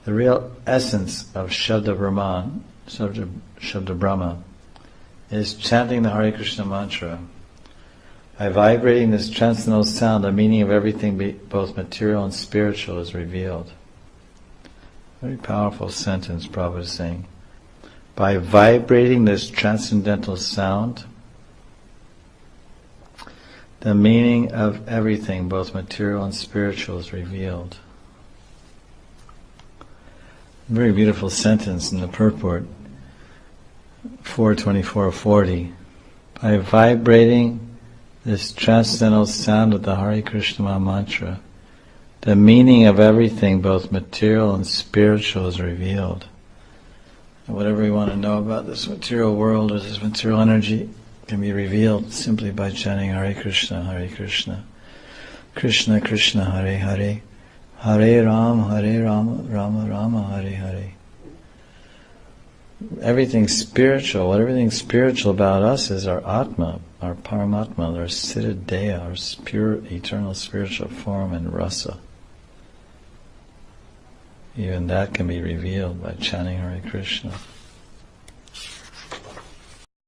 The real essence of Shabda Brahman, Shabda Brahma, is chanting the Hare Krishna mantra. By vibrating this transcendental sound, the meaning of everything, both material and spiritual, is revealed. Very powerful sentence Prabhupada is saying. By vibrating this transcendental sound, the meaning of everything, both material and spiritual, is revealed. Very beautiful sentence in the purport, 4:24-40. By vibrating this transcendental sound of the Hare Krishna mantra, the meaning of everything, both material and spiritual, is revealed. And whatever we want to know about this material world or this material energy can be revealed simply by chanting Hare Krishna, Hare Krishna, Krishna Krishna, Hare Hare, Hare Rama, Rama Rama, Hare Hare. Everything spiritual, everything spiritual about us is our Atma, our Paramatma, our Siddha Deha, our pure eternal spiritual form and rasa. Even that can be revealed by chanting Hare Krishna.